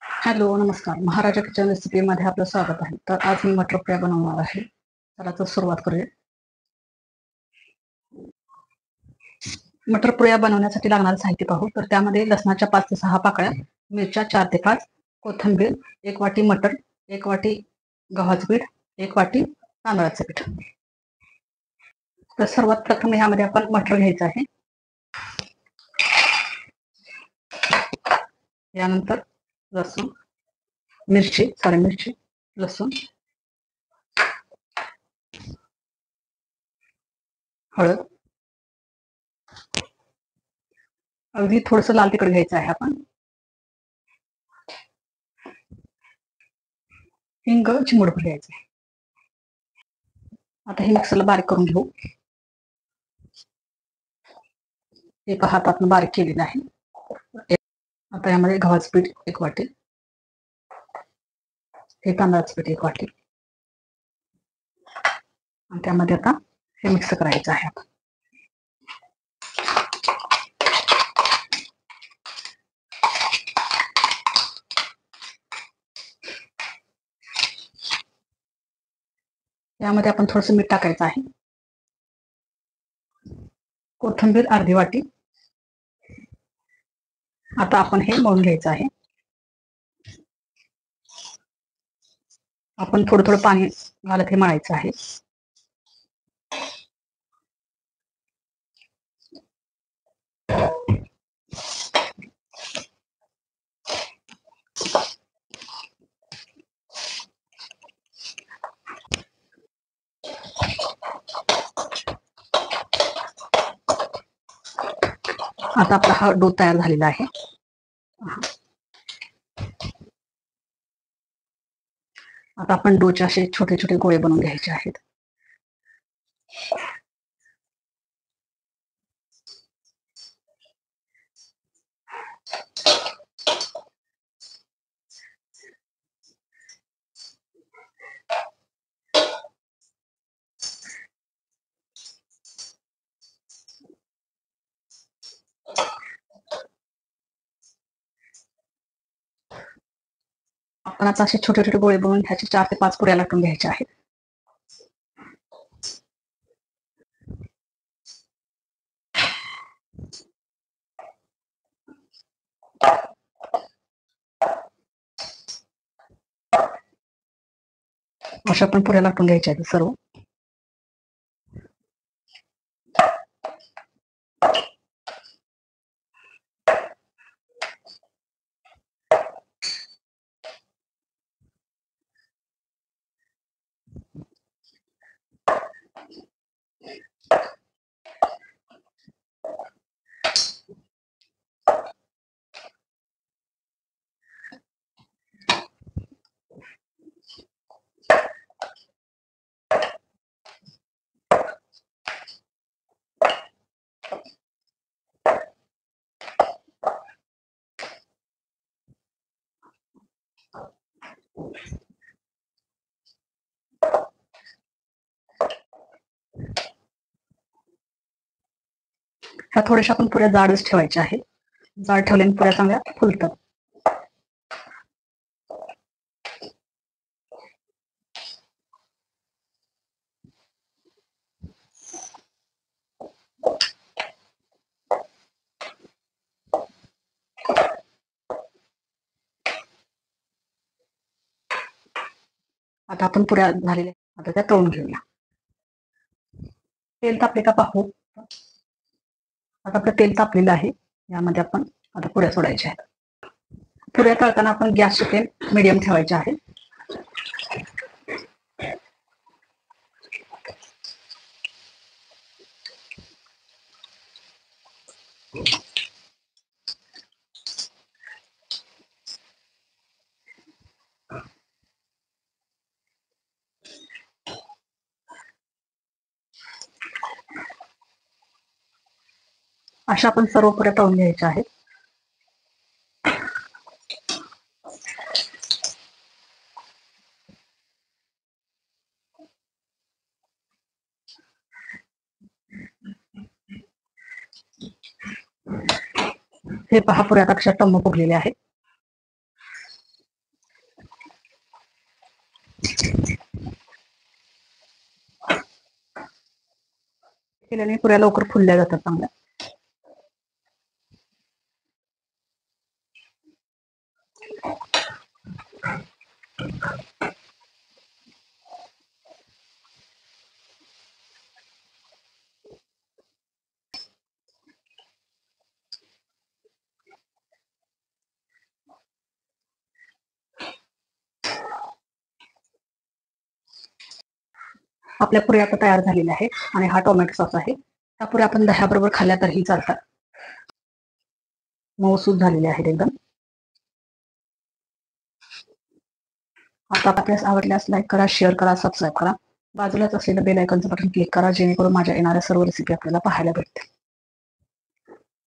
Hello, नमस्कार. महाराजा kitchen रेसिपीमध्ये आपलं स्वागत आहे. तर आज मी मटर पोळ्या बनवणार आहे. चला तर सुरुवात करूया. मटर पोळ्या बनवण्यासाठी लागणारे साहित्य पाहू. तर त्यामध्ये लसणाच्या 5 ते 6 पाकळ्या, मिरच्या 4 ते 5, कोथिंबीर, 1 वाटी मटर, 1 वाटी गव्हाचं पीठ, 1 वाटी तांदळाचं पीठ. तर सर्वात प्रथम यामध्ये आपण मटर घ्यायचं आहे. यानंतर लसूण, मिरची, लसूण, हळद, अगदी थोडंसं लाल तिखट घ्यायचं आहे आपण. हिंग चिमूटभर घ्यायचं आहे. आता हे मिक्सरला बारीक करून घेऊ. एका हातातून बारीक केलेलं आहे. आता यामध्ये गव्हाचं पीठ 1 वाटी, हे तांदळाचं पीठ 1 वाटी, आणि त्यामध्ये आता हे मिक्स करायचं आहे. यामध्ये आपण थोडंसं मीठ टाकायचं आहे. कोथिंबीर अर्धी वाटी. आता आपण हे मळून घ्यायचं आहे. आपण थोडं थोडं पाणी घालत हे मळायचं आहे. आता आपला हा डो तयार झालेला आहे. आता आपण डोचे असे छोटे छोटे गोळे बनवून घ्यायचे आहेत. आपण आता असे छोटे छोटे गोळे बनवून ह्याचे 4 ते 5 पुऱ्या लाटून घ्यायच्या आहेत. अशा पण पुऱ्या लाटून घ्यायच्या आहेत सर्व. ह्या थोड्याशा आपण पुऱ्या जाडच ठेवायच्या आहेत. जाड ठेवल्याने पुऱ्या चांगल्या फुलतात. आता आपण पुऱ्या झालेल्या, आता त्या तळून घेऊया. तेल तापले का पाहू. आता आपलं तेल तापलेलं आहे. यामध्ये आपण आता पुऱ्या सोडायच्या आहेत. पुऱ्या तळताना आपण गॅसचे फ्लेम मीडियम ठेवायचे आहे. अशा आपण सर्व पुऱ्या तळून घ्यायच्या आहेत. हे पहा, पुऱ्या अक्षरशः टम्म फुगलेले आहेत. केल्याने पुऱ्या लवकर फुलल्या जातात चांगल्या. आपल्या पुऱ्या आता तयार झालेल्या आहेत आणि हा टोमॅटो सॉस आहे. त्या पुऱ्या आपण दह्याबरोबर खाल्ल्या तरीही चालतात. मऊसूद झालेले आहेत एकदम. आता आपल्यास आवडल्यास लाईक करा, शेअर करा, सबस्क्राईब करा. बाजूलाच असलेलं बेल आयकॉनचं बटन क्लिक करा जेणेकरून माझ्या येणाऱ्या सर्व रेसिपी आपल्याला पाहायला भेटतील.